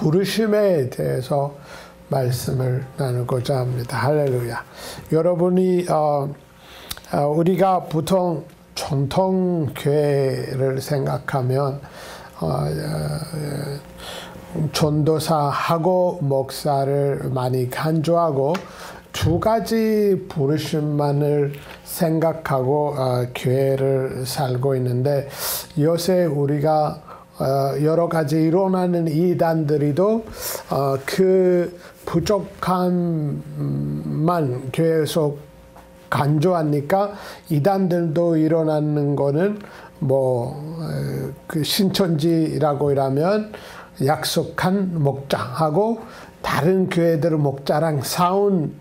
부르심에 대해서 말씀을 나누고자 합니다. 할렐루야. 여러분이 우리가 보통 전통 교회를 생각하면 전도사하고 목사를 많이 간주하고 두 가지 부르심만을 생각하고 교회를 살고 있는데, 요새 우리가 여러 가지 일어나는 이단들이도 그 부족함만 교회에서 간주하니까 이단들도 일어나는 거는 그 신천지라고 이러면 약속한 목장하고 다른 교회들 목자랑 싸운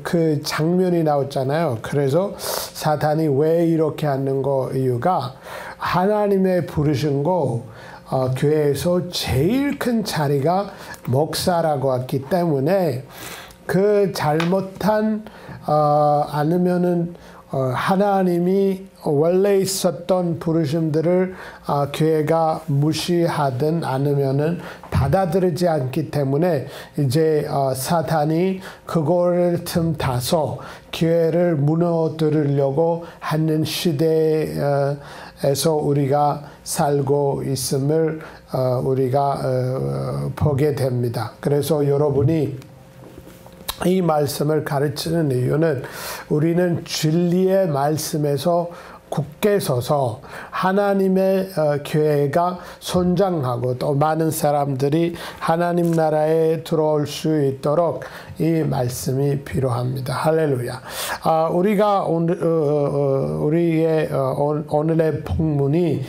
그 장면이 나왔잖아요. 그래서 사탄이 왜 이렇게 하는 거 이유가, 하나님의 부르신 거 교회에서 제일 큰 자리가 목사라고 했기 때문에 그 잘못한 아니면은 하나님이 원래 있었던 부르심들을 교회가 무시하든 아니면은 받아들이지 않기 때문에 이제 사탄이 그거를 틈타서 교회를 무너뜨리려고 하는 시대에서 우리가 살고 있음을 우리가 보게 됩니다. 그래서 여러분이 이 말씀을 가르치는 이유는, 우리는 진리의 말씀에서 굳게 서서 하나님의 교회가 성장하고 또 많은 사람들이 하나님 나라에 들어올 수 있도록 이 말씀이 필요합니다. 할렐루야. 우리가 우리의 오늘의 본문이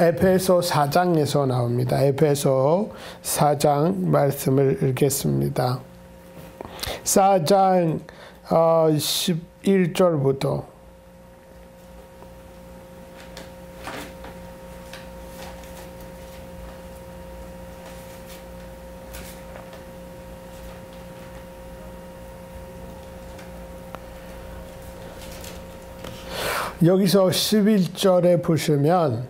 에베소 4장에서 나옵니다. 에베소 4장 말씀을 읽겠습니다. 4장 11절부터 여기서 11절에 보시면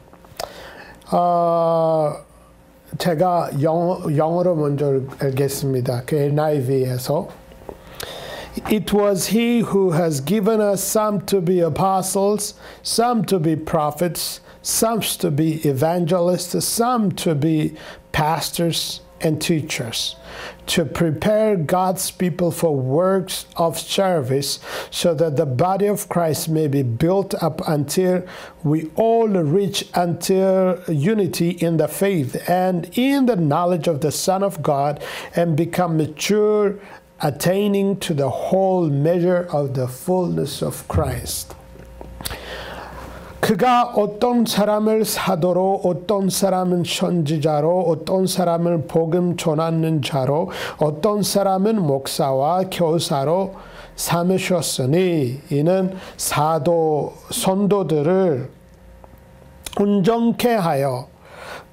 제가 영어로 먼저 읽겠습니다. 그 NIV에서 It was he who has given us some to be apostles, some to be prophets, some to be evangelists, some to be pastors and teachers, to prepare God's people for works of service, so that the body of Christ may be built up until we all reach until unity in the faith and in the knowledge of the Son of God, and become mature, attaining to the whole measure of the fullness of Christ. 그가 어떤 사람을 사도로, 어떤 사람은 선지자로, 어떤 사람은 복음 전하는 자로, 어떤 사람은 목사와 교사로 삼으셨으니, 이는 사도 선도들을 온전케 하여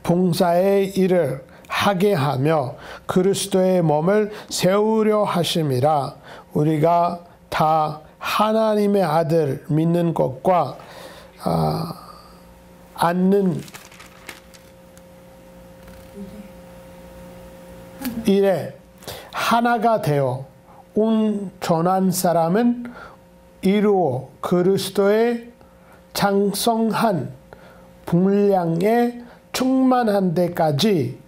봉사의 일을 하게 하며 그리스도의 몸을 세우려 하심이라. 우리가 다 하나님의 아들 믿는 것과 않는 일에 하나가 되어 온전한 사람은 이루어 그리스도의 장성한 분량에 충만한 데까지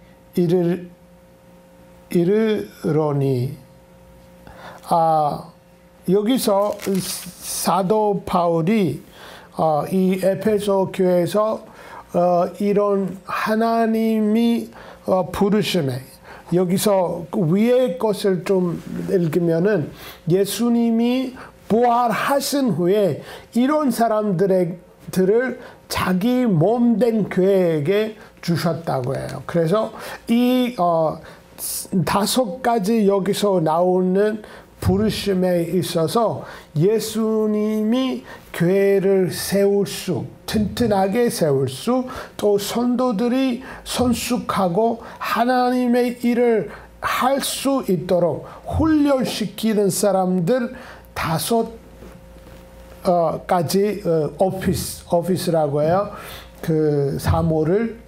이르러니. 여기서 사도 바울이 이 에베소 교회에서 이런 하나님이 부르심에, 여기서 위의 것을 좀 읽으면은 예수님이 부활하신 후에 이런 사람들을 자기 몸된 교회에게 주셨다고 해요. 그래서 이 5가지 여기서 나오는 부르심에 있어서 예수님이 교회를 세울 수, 튼튼하게 세울 수, 또 선도들이 성숙하고 하나님의 일을 할 수 있도록 훈련시키는 사람들 5가지 오피스라고 해요. 그 사모를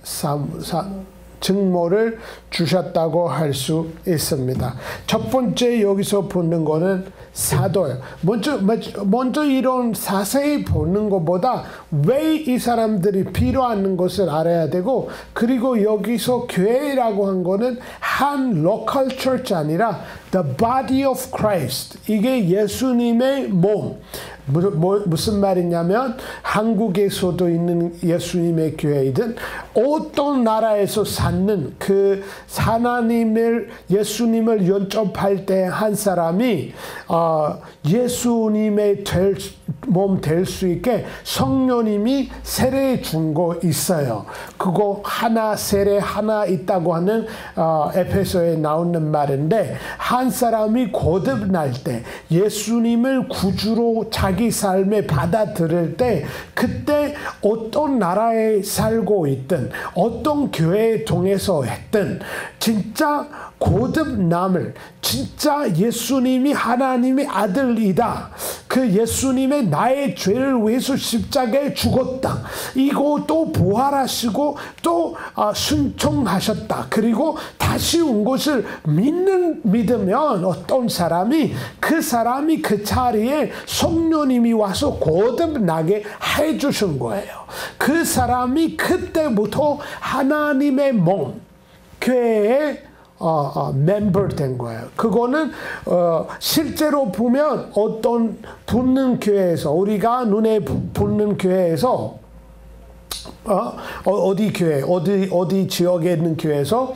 증거를 주셨다고 할 수 있습니다. 첫 번째 여기서 보는 거는 사도예요. 먼저 이런 자세히 보는 것보다 왜 이 사람들이 필요한 것을 알아야 되고, 그리고 여기서 교회라고 한 거는 한 local church 아니라 the body of Christ. 이게 예수님의 몸. 무슨 말이냐면 한국에서도 있는 예수님의 교회이든 어떤 나라에서 사는 그 하나님을 예수님을 영접할 때 한 사람이 예수님의 몸 될 수 있게 성령님이 세례 준 거 있어요. 그거 하나 세례 하나 있다고 하는 에베소에 나오는 말인데, 한 사람이 거듭날 때 예수님을 구주로 자기 삶에 받아들일 때, 그때 어떤 나라에 살고 있든 어떤 교회에 통해서 했든 진짜 거듭남을, 진짜 예수님이 하나님의 아들이다, 그 예수님의 나의 죄를 위해서 십자가에 죽었다, 이거 또 부활하시고 또 순종하셨다, 그리고 다시 온 것을 믿으면 어떤 사람이 그 자리에 성령님이 와서 거듭나게 해주신 거예요. 그 사람이 그때부터 하나님의 몸, 교회의 멤버 된 거예요. 그거는 실제로 보면 어떤 붙는 교회에서, 우리가 눈에 붙는 교회에서 어디 교회, 어디 지역에 있는 교회에서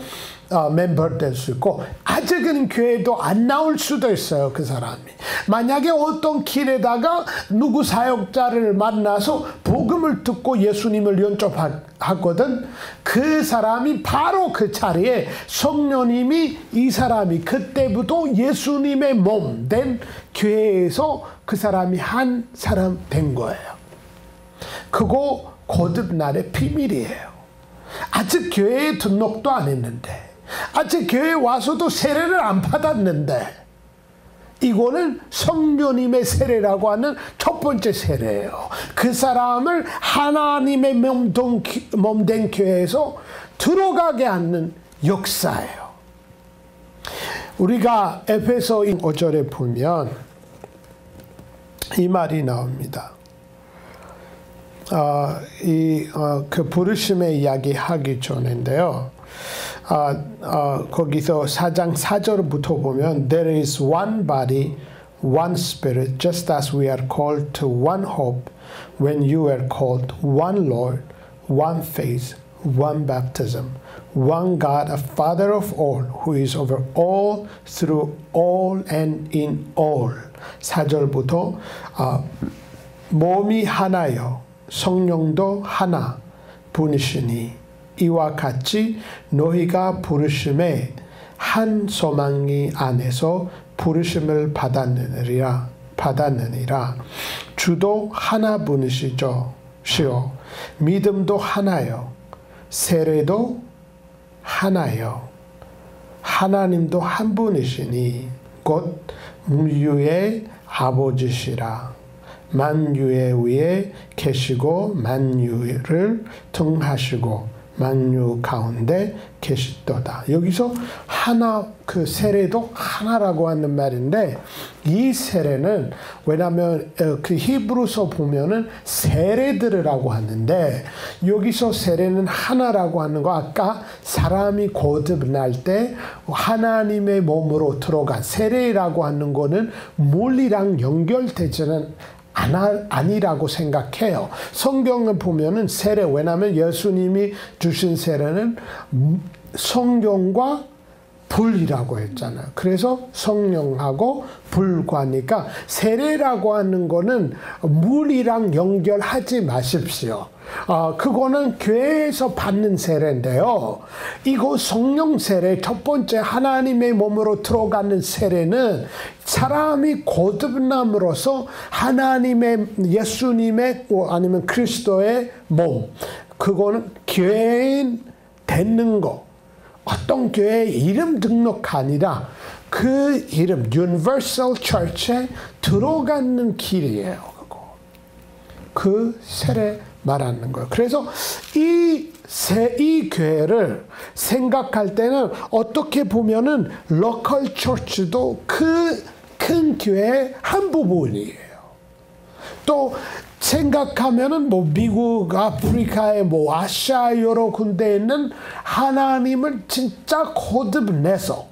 멤버 될 수 있고, 아직은 교회도 안 나올 수도 있어요. 그 사람이 만약에 어떤 길에다가 누구 사역자를 만나서 복음을 듣고 예수님을 영접하거든, 그 사람이 바로 그 자리에 성령님이 이 사람이 그때부터 예수님의 몸 된 교회에서 그 사람이 한 사람 된 거예요. 그거 거듭날의 비밀이에요. 아직 교회에 등록도 안 했는데, 아직 교회에 와서도 세례를 안 받았는데, 이거는 성령님의 세례라고 하는 첫 번째 세례예요. 그 사람을 하나님의 몸 된 교회에서 들어가게 하는 역사예요. 우리가 에베소 5절에 보면 이 말이 나옵니다. 그 부르심의 이야기 하기 전인데요. 거기서 4장 4절부터 보면 There is one body, one spirit, just as we are called to one hope when you were called, one Lord, one faith, one baptism, one God, a Father of all, who is over all, through all, and in all. 4절부터 몸이 하나요, 성령도 하나 분이시니 이와 같이 너희가 부르심에 한 소망이 안에서 부르심을 받았느니라. 주도 하나 분이시죠. 시오 믿음도 하나요, 세례도 하나요, 하나님도 한 분이시니 곧 무유의 아버지시라. 만유의 위에 계시고 만유를 등하시고 만유 가운데 계시도다. 여기서 하나, 그 세례도 하나라고 하는 말인데, 이 세례는 왜냐하면 그 히브리서 보면은 세례들이라고 하는데, 여기서 세례는 하나라고 하는 거, 아까 사람이 거듭날 때 하나님의 몸으로 들어간 세례라고 하는 거는 물이랑 연결되지는 아니라고 생각해요. 성경을 보면은 세례, 왜냐하면 예수님이 주신 세례는 성령과 불이라고 했잖아요. 그래서 성령하고 불과니까 세례라고 하는 거는 물이랑 연결하지 마십시오. 그거는 교회에서 받는 세례인데요. 이거 성령 세례, 첫 번째 하나님의 몸으로 들어가는 세례는 사람이 거듭남으로써 하나님의, 예수님의 아니면 그리스도의 몸, 그거는 교회인 되는 거, 어떤 교회 이름 등록 아니라 그 이름 Universal Church에 들어가는 길이에요. 그 세례 말하는 거예요. 그래서 이 이 교회를 생각할 때는 어떻게 보면은 로컬 처치도 그 큰 교회의 한 부분이에요. 또 생각하면은 뭐 미국, 아프리카의 뭐 아시아 여러 군데에 있는 하나님을 진짜 거듭내서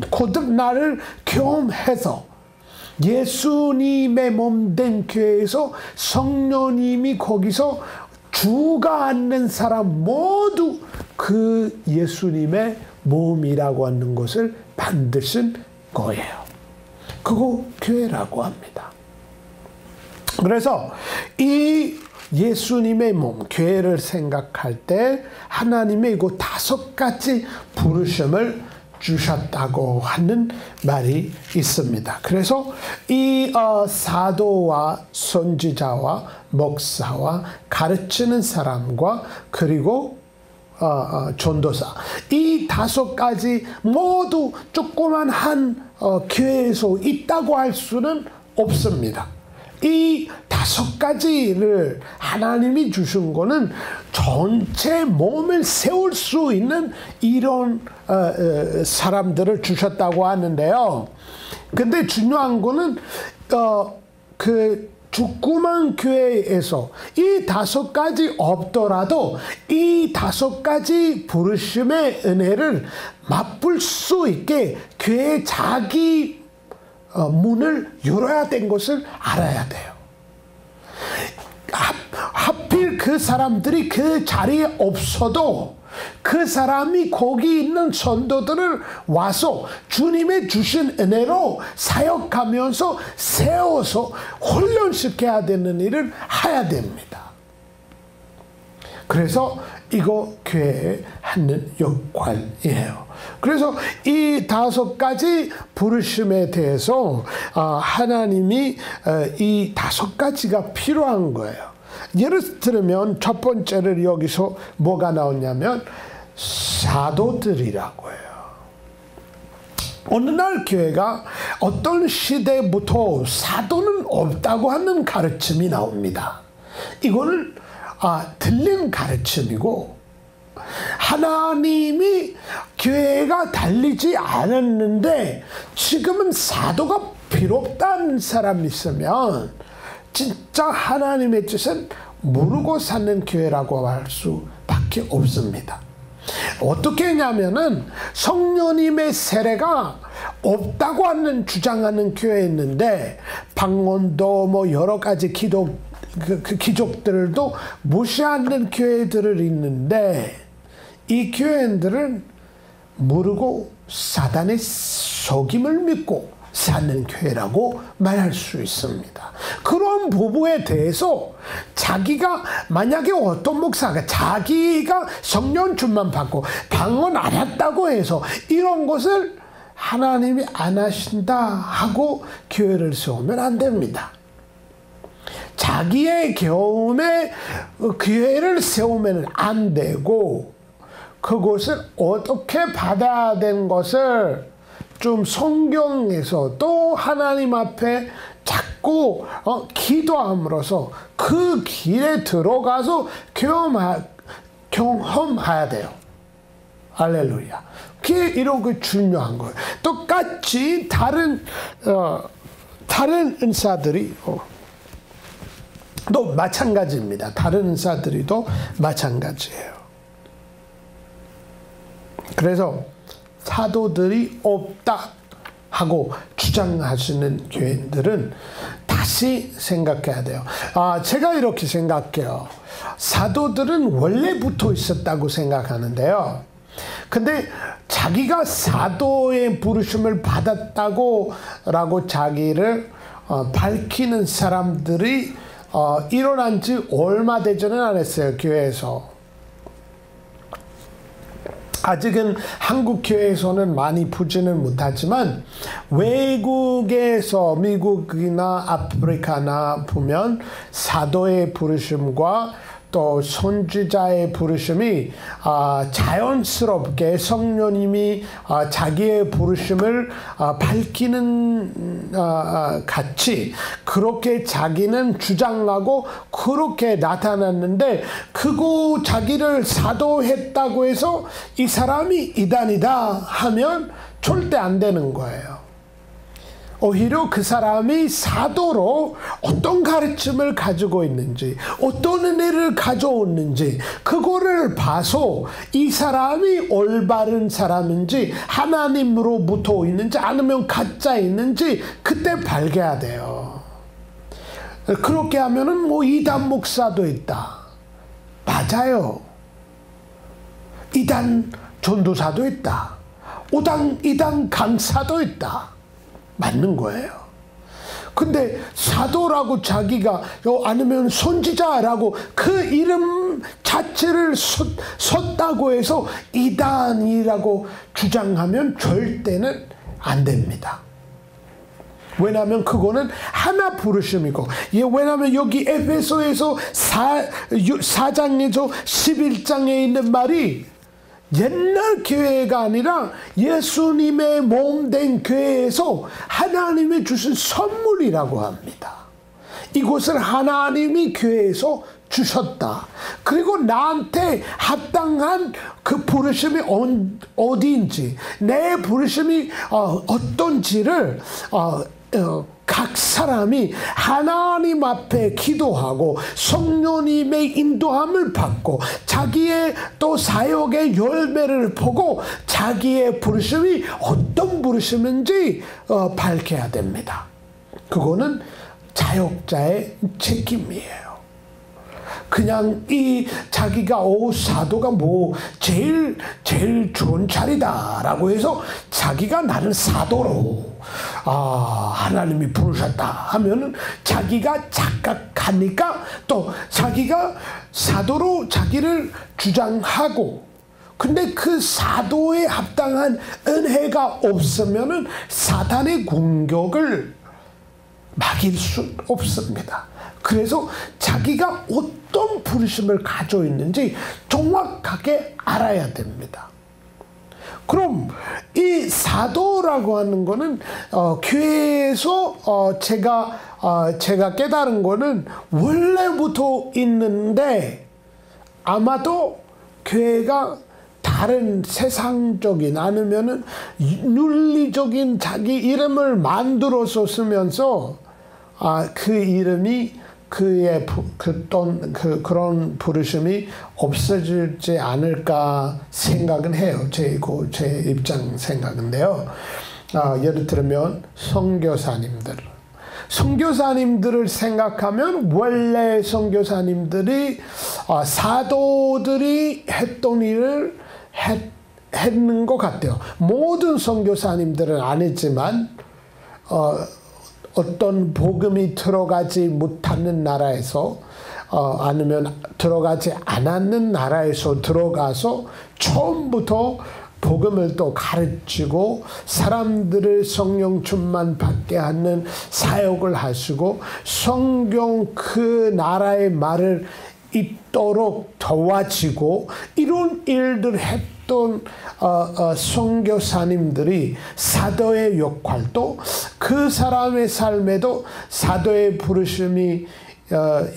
거듭나를 경험해서 예수님의 몸 된 교회에서 성령님이 거기서 주가 앉는 사람 모두 그 예수님의 몸이라고 하는 것을 만드신 거예요. 그거 교회라고 합니다. 그래서 이 예수님의 몸, 교회를 생각할 때 하나님의 이거 5가지 부르심을 주셨다고 하는 말이 있습니다. 그래서 이 사도와 선지자와 목사와 가르치는 사람과 그리고 전도사, 이 5가지 모두 조그만 한 교회에서 있다고 할 수는 없습니다. 이 5가지를 하나님이 주신 거는 전체 몸을 세울 수 있는 이런 사람들을 주셨다고 하는데요. 근데 중요한 거는 그 조그만 교회에서 이 5가지 없더라도 이 5가지 부르심의 은혜를 맛볼 수 있게 교회의 자기 문을 열어야 된 것을 알아야 돼요. 하필 그 사람들이 그 자리에 없어도 그 사람이 거기 있는 성도들을 와서 주님의 주신 은혜로 사역하면서 세워서 훈련시켜야 되는 일을 해야 됩니다. 그래서 이거 교회에 하는 역할이에요. 그래서 이 5가지 부르심에 대해서 하나님이 이 5가지가 필요한 거예요. 예를 들면 첫 번째를 여기서 뭐가 나오냐면 사도들이라고 해요. 어느 날 교회가 어떤 시대부터 사도는 없다고 하는 가르침이 나옵니다. 이거는 틀린 가르침이고 하나님이 교회가 달리지 않았는데 지금은 사도가 필요 없다는 사람이 있으면 진짜 하나님의 뜻은 모르고 사는 교회라고 할 수밖에 없습니다. 어떻게 했냐면은 성령님의 세례가 없다고 하는 주장하는 교회 있는데 방언도 뭐 여러 가지 기적들도 무시하는 교회들을 있는데 이 교회들은 모르고 사단의 속임을 믿고 사는 교회라고 말할 수 있습니다. 그런 부부에 대해서 자기가 만약에 어떤 목사가 자기가 성령 충만 받고 방언 안 했다고 해서 이런 것을 하나님이 안 하신다 하고 교회를 세우면 안 됩니다. 자기의 경험에 교회를 세우면 안 되고 그것을 어떻게 받아야 되는 것을 좀 성경에서 또 하나님 앞에 자꾸 기도함으로써 그 길에 들어가서 경험해야 돼요. 할렐루야. 그게 이런 게 중요한 거예요. 똑같이 다른 은사들이 또 마찬가지입니다. 다른 은사들이 또 마찬가지예요. 그래서 사도들이 없다 하고 주장하시는 교회들은 다시 생각해야 돼요. 제가 이렇게 생각해요. 사도들은 원래부터 있었다고 생각하는데요. 근데 자기가 사도의 부르심을 받았다고 라고 자기를 밝히는 사람들이 일어난 지 얼마 되지는 않았어요. 교회에서. 아직은 한국 교회에서는 많이 보지는 못하지만 외국에서 미국이나 아프리카나 보면 사도의 부르심과 또 선지자의 부르심이 자연스럽게 성령님이 자기의 부르심을 밝히는 같이 그렇게 자기는 주장하고 그렇게 나타났는데 그거 자기를 사도했다고 해서 이 사람이 이단이다 하면 절대 안 되는 거예요. 오히려 그 사람이 사도로 어떤 가르침을 가지고 있는지 어떤 은혜를 가져오는지 그거를 봐서 이 사람이 올바른 사람인지 하나님으로부터 있는지 아니면 가짜 있는지 그때 발견해야 돼요. 그렇게 하면은 뭐 이단 목사도 있다. 맞아요. 이단 전도사도 있다. 이단 강사도 있다. 맞는 거예요. 근데 사도라고 자기가 아니면 선지자라고 그 이름 자체를 썼다고 해서 이단이라고 주장하면 절대는 안 됩니다. 왜냐하면 그거는 하나 부르심이고 왜냐하면 여기 에베소에서 4장에서 11장에 있는 말이 옛날 교회가 아니라 예수님의 몸된 교회에서 하나님이 주신 선물이라고 합니다. 이곳을 하나님이 교회에서 주셨다. 그리고 나한테 합당한 그 부르심이 어디인지 내 부르심이 어떤지를 각 사람이 하나님 앞에 기도하고 성령님의 인도함을 받고 자기의 또 사역의 열매를 보고 자기의 부르심이 어떤 부르심인지 밝혀야 됩니다. 그거는 자역자의 책임이에요. 그냥 자기가 사도가 뭐 제일 좋은 자리다라고 해서 자기가 나는 사도로 하나님이 부르셨다 하면은 자기가 착각하니까 또 자기가 사도로 자기를 주장하고 근데 그 사도에 합당한 은혜가 없으면은 사탄의 공격을 막을 수 없습니다. 그래서 자기가 어떤 부르심을 가지고 있는지 정확하게 알아야 됩니다. 그럼 이 사도라고 하는 거는 교회에서 제가 깨달은 거는 원래부터 있는데 아마도 교회가 다른 세상적인 아니면은 윤리적인 자기 이름을 만들어서 쓰면서 그 이름이 그의 그런 부르심이 없어지지 않을까 생각은 해요. 제 입장 생각인데요. 예를 들면 선교사님들을 생각하면 원래 선교사님들이 사도들이 했던 일을 했는 것 같아요. 모든 선교사님들은 아니지만 어떤 복음이 들어가지 못하는 나라에서 아니면 들어가지 않았는 나라에서 들어가서 처음부터 복음을 또 가르치고 사람들을 성령 충만 받게 하는 사역을 하시고 성경 그 나라의 말을 있도록 도와주고 이런 일들 했던 선교사님들이 사도의 역할도 그 사람의 삶에도 사도의 부르심이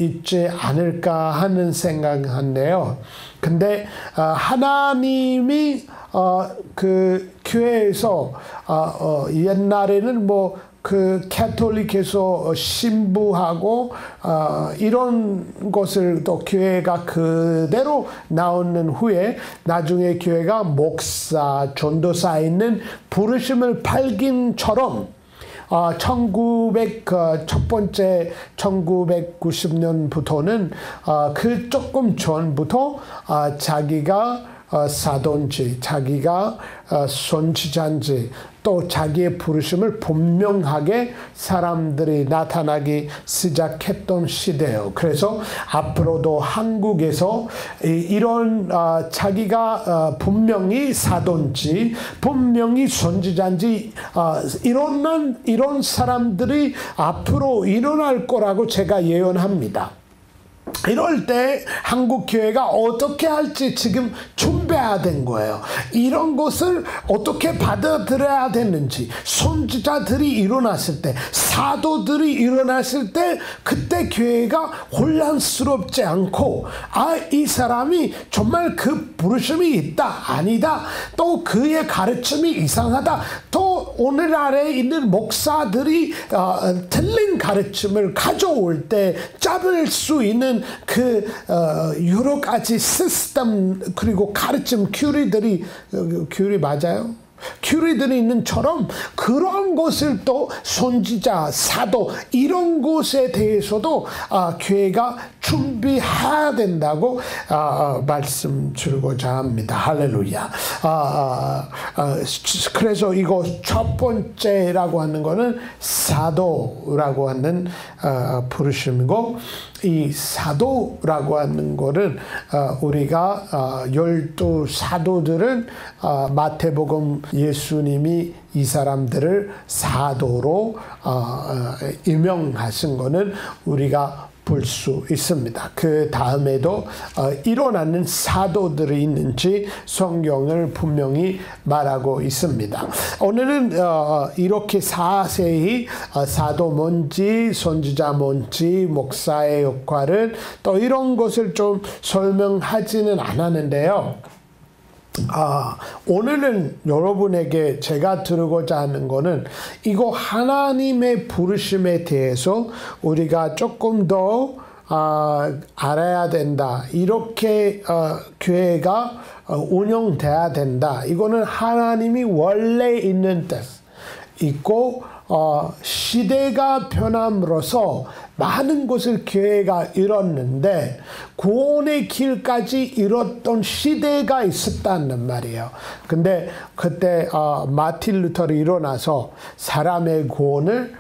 있지 않을까 하는 생각한데요. 근데 하나님이 그 교회에서 옛날에는 뭐 그 캐톨릭에서 신부하고 이런 것을 또 교회가 그대로 나오는 후에 나중에 교회가 목사, 전도사 있는 부르심을 밝힌처럼 첫 번째 1990년부터는 그 조금 전부터 자기가 사도인지 자기가 선지자인지 또 자기의 부르심을 분명하게 사람들이 나타나기 시작했던 시대예요. 그래서 앞으로도 한국에서 이런 자기가 분명히 사도인지 분명히 선지자인지 이런 사람들이 앞으로 일어날 거라고 제가 예언합니다. 이럴 때 한국교회가 어떻게 할지 지금 준비해야 된 거예요. 이런 것을 어떻게 받아들여야 되는지, 선지자들이 일어났을 때, 사도들이 일어났을 때 그때 교회가 혼란스럽지 않고 이 사람이 정말 그 부르심이 있다, 아니다, 또 그의 가르침이 이상하다, 또 오늘날에 있는 목사들이 틀린 가르침을 가져올 때 잡을 수 있는 그 여러 가지 시스템 그리고 가르침 큐리들이 큐리 맞아요? 큐리들이 있는 처럼 그런 것을 또 선지자, 사도 이런 것에 대해서도 교회가 준비해야 된다고 말씀드리고자 합니다. 할렐루야. 그래서 이거 첫 번째라고 하는 거는 사도라고 하는 부르심이고, 이 사도라고 하는 거는 우리가 12 사도들은 마태복음 예수님이 이 사람들을 사도로 임명하신 거는 우리가 볼 수 있습니다. 그 다음에도 일어나는 사도들이 있는지 성경을 분명히 말하고 있습니다. 오늘은 이렇게 자세히 사도 뭔지, 선지자 뭔지, 목사의 역할을 또 이런 것을 좀 설명하지는 않았는데요. 오늘은 여러분에게 제가 드리고자 하는 거는 이거 하나님의 부르심에 대해서 우리가 조금 더 알아야 된다. 이렇게 교회가 운영돼야 된다. 이거는 하나님이 원래 있는 뜻 있고, 시대가 변함으로써 많은 것을 교회가 잃었는데 구원의 길까지 잃었던 시대가 있었다는 말이에요. 근데 그때 마틴 루터가 일어나서 사람의 구원을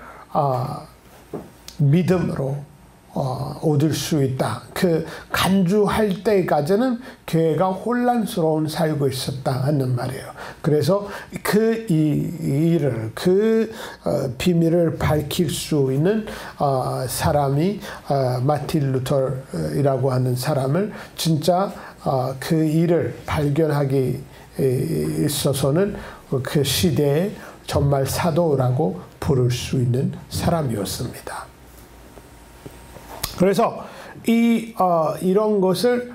믿음으로 얻을 수 있다. 그 간주할 때까지는 교회가 혼란스러운 살고 있었다 하는 말이에요. 그래서 그 일을, 그 비밀을 밝힐 수 있는 사람이 마틴 루터이라고 하는 사람을 진짜 그 일을 발견하기 있어서는 그 시대에 정말 사도라고 부를 수 있는 사람이었습니다. 그래서 이런 것을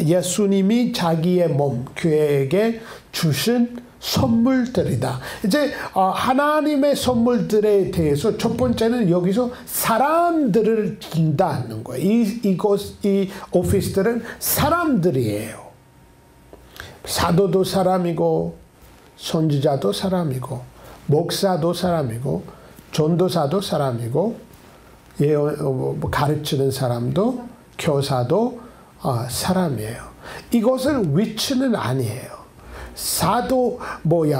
예수님이 자기의 몸, 교회에게 주신 선물들이다. 이제 하나님의 선물들에 대해서 첫 번째는 여기서 사람들을 준다는 거예요. 이 오피스들은 사람들이에요. 사도도 사람이고, 선지자도 사람이고, 목사도 사람이고, 전도사도 사람이고, 가르치는 사람도, 교사도 사람이에요. 이것은 위치는 아니에요.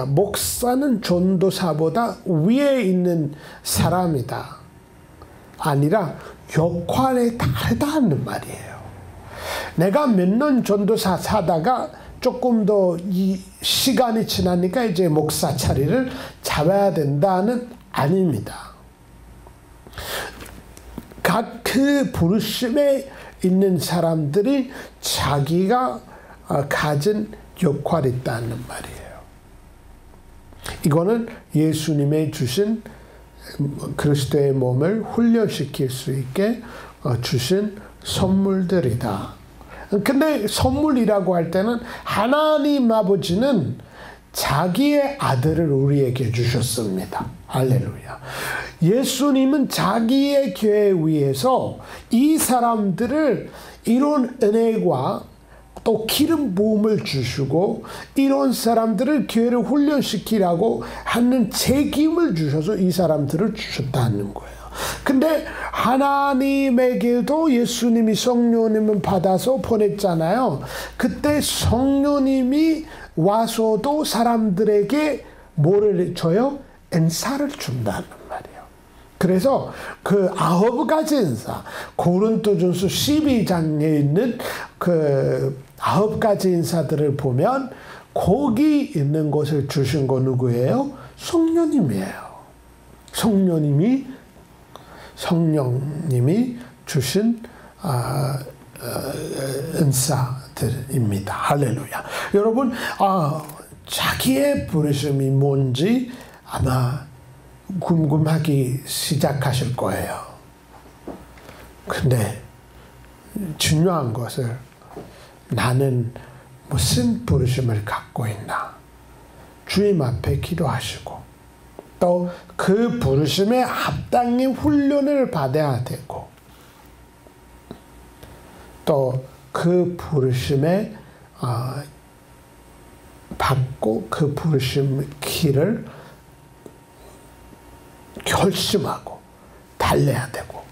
목사는 전도사보다 위에 있는 사람이다. 아니라 역할에 다르다는 말이에요. 내가 몇 년 전도사 사다가 조금 더 이 시간이 지나니까 이제 목사 자리를 잡아야 된다는 아닙니다. 각 그 부르심에 있는 사람들이 자기가 가진 역할이 있다는 말이에요. 이거는 예수님의 주신 그리스도의 몸을 훈련시킬 수 있게 주신 선물들이다. 근데 선물이라고 할 때는 하나님 아버지는 자기의 아들을 우리에게 주셨습니다. 할렐루야. 예수님은 자기의 교회 위해서 이 사람들을 이런 은혜와 또 기름 부음을 주시고 이런 사람들을 교회를 훈련시키라고 하는 책임을 주셔서 이 사람들을 주셨다는 거예요. 근데 하나님에게도 예수님이 성령님을 받아서 보냈잖아요. 그때 성령님이 와서도 사람들에게 뭐를 줘요? 은사를 준다는 말이에요. 그래서 그 9가지 은사, 고린도전서 12장에 있는 그 9가지 은사들을 보면 거기 있는 것을 주신 거 누구예요? 성령님이에요. 성령님이 주신 은사들입니다. 할렐루야. 여러분, 자기의 부르심이 뭔지 아마 궁금하기 시작하실 거예요. 근데 중요한 것은 나는 무슨 부르심을 갖고 있나? 주님 앞에 기도하시고 또 그 부르심에 합당히 훈련을 받아야 되고 또 그 부르심에 받고 그 부르심 길을 결심하고 달려야 되고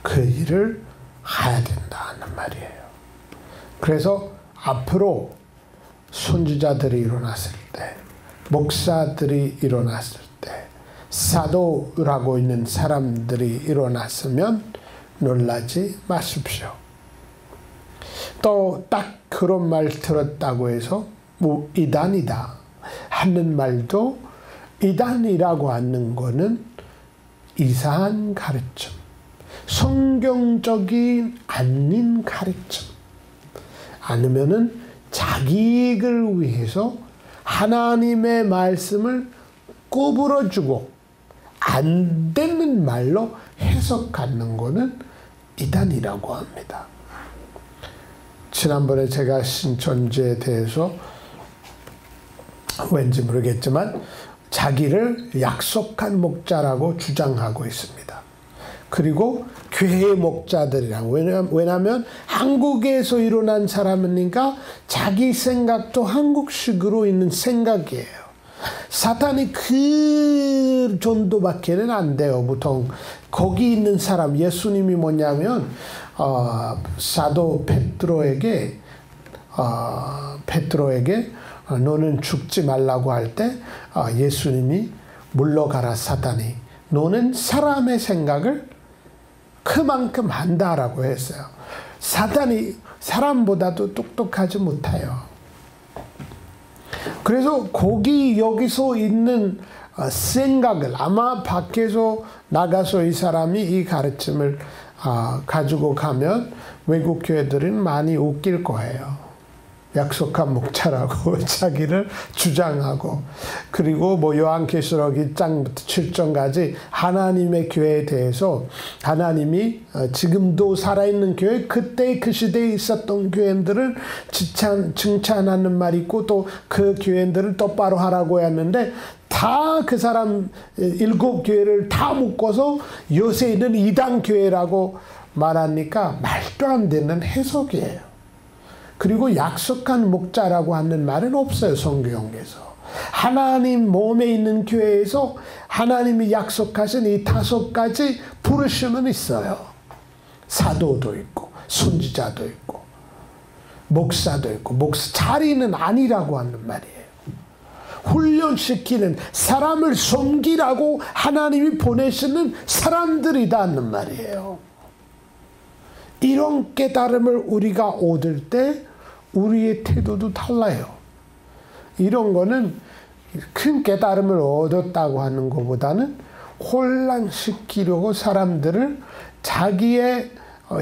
그 일을 해야 된다는 말이에요. 그래서 앞으로 선지자들이 일어났을 때, 목사들이 일어났을 때, 사도라고 있는 사람들이 일어났으면 놀라지 마십시오. 또 딱 그런 말 들었다고 해서 뭐 이단이다 하는 말도, 이단이라고 하는 거는 이상한 가르침, 성경적인 아닌 가르침, 아니면은 자기 이익을 위해서 하나님의 말씀을 구부러주고 안 되는 말로 해석하는 거는 이단이라고 합니다. 지난번에 제가 신천지에 대해서 왠지 모르겠지만 자기를 약속한 목자라고 주장하고 있습니다. 그리고 교회 목자들이라고. 왜냐하면 한국에서 일어난 사람이니까 자기 생각도 한국식으로 있는 생각이에요. 사탄이 그 정도밖에는 안 돼요. 보통 거기 있는 사람, 예수님이 뭐냐면 사도 베드로에게 너는 죽지 말라고 할 때 예수님이 물러가라 사탄이, 너는 사람의 생각을 그만큼 한다라고 했어요. 사탄이 사람보다도 똑똑하지 못해요. 그래서 여기서 있는 생각을 아마 밖에서 나가서 이 사람이 이 가르침을 가지고 가면 외국 교회들은 많이 웃길 거예요. 약속한 목자라고 자기를 주장하고, 그리고 뭐 요한계시록 1장부터 7장까지 하나님의 교회에 대해서 하나님이 지금도 살아있는 교회, 그때 그 시대에 있었던 교회들을 칭찬하는 말이 있고, 또 그 교회들을 똑바로 하라고 했는데 다 그 사람 7교회를 다 묶어서 요새는 이단 교회라고 말하니까 말도 안 되는 해석이에요. 그리고 약속한 목자라고 하는 말은 없어요, 성경에서. 하나님 몸에 있는 교회에서 하나님이 약속하신 이 5가지 부르심은 있어요. 사도도 있고 선지자도 있고 목사도 있고, 목사 자리는 아니라고 하는 말이에요. 훈련시키는, 사람을 섬기라고 하나님이 보내시는 사람들이다는 말이에요. 이런 깨달음을 우리가 얻을 때 우리의 태도도 달라요. 이런 거는 큰 깨달음을 얻었다고 하는 것보다는 혼란시키려고 사람들을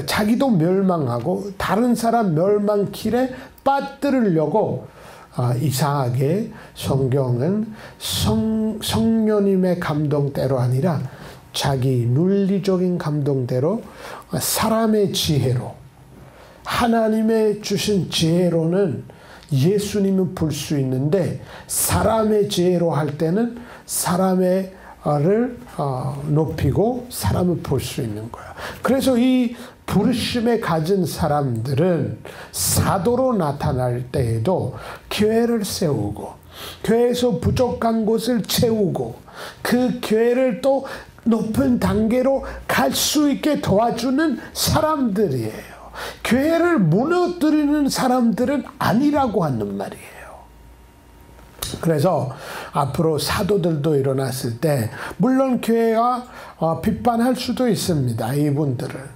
자기도 멸망하고 다른 사람 멸망길에 빠뜨리려고 이상하게 성경은 성령님의 감동대로 아니라 자기 논리적인 감동대로 사람의 지혜로, 하나님의 주신 지혜로는 예수님을 볼 수 있는데 사람의 지혜로 할 때는 사람을 높이고 사람을 볼 수 있는 거야. 그래서 이 부르심에 가진 사람들은 사도로 나타날 때에도 교회를 세우고 교회에서 부족한 곳을 채우고 그 교회를 또 높은 단계로 갈 수 있게 도와주는 사람들이에요. 교회를 무너뜨리는 사람들은 아니라고 하는 말이에요. 그래서 앞으로 사도들도 일어났을 때 물론 교회가 비판할 수도 있습니다. 이분들을.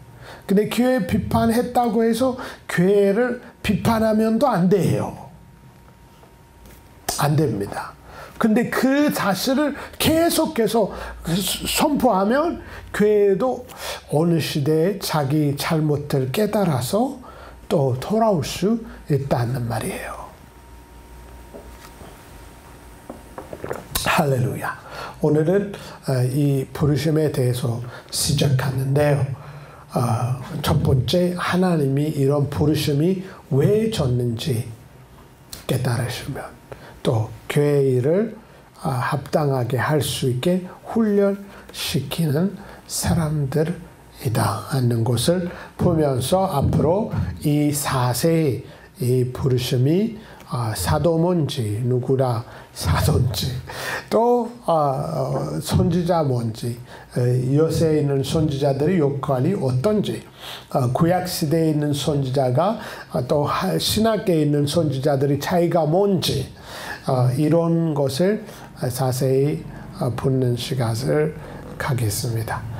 근데 교회 비판했다고 해서 교회를 비판하면도 안 돼요. 안 됩니다. 근데 그 사실을 계속 선포하면 교회도 어느 시대에 자기 잘못을 깨달아서 또 돌아올 수 있다는 말이에요. 할렐루야. 오늘은 이 부르심에 대해서 시작하는데요. 첫 번째, 하나님이 이런 부르심이 왜 줬는지 깨달으시면 또 교회 일을 합당하게 할 수 있게 훈련시키는 사람들이다 하는 것을 보면서 앞으로 이 4세의 이 부르심이 사도 뭔지, 누구라 사도인지, 또 선지자 뭔지, 요새에 있는 선지자들의 역할이 어떤지, 구약시대에 있는 선지자가 또 신학계에 있는 선지자들의 차이가 뭔지, 이런 것을 자세히 보는 시간을 갖겠습니다.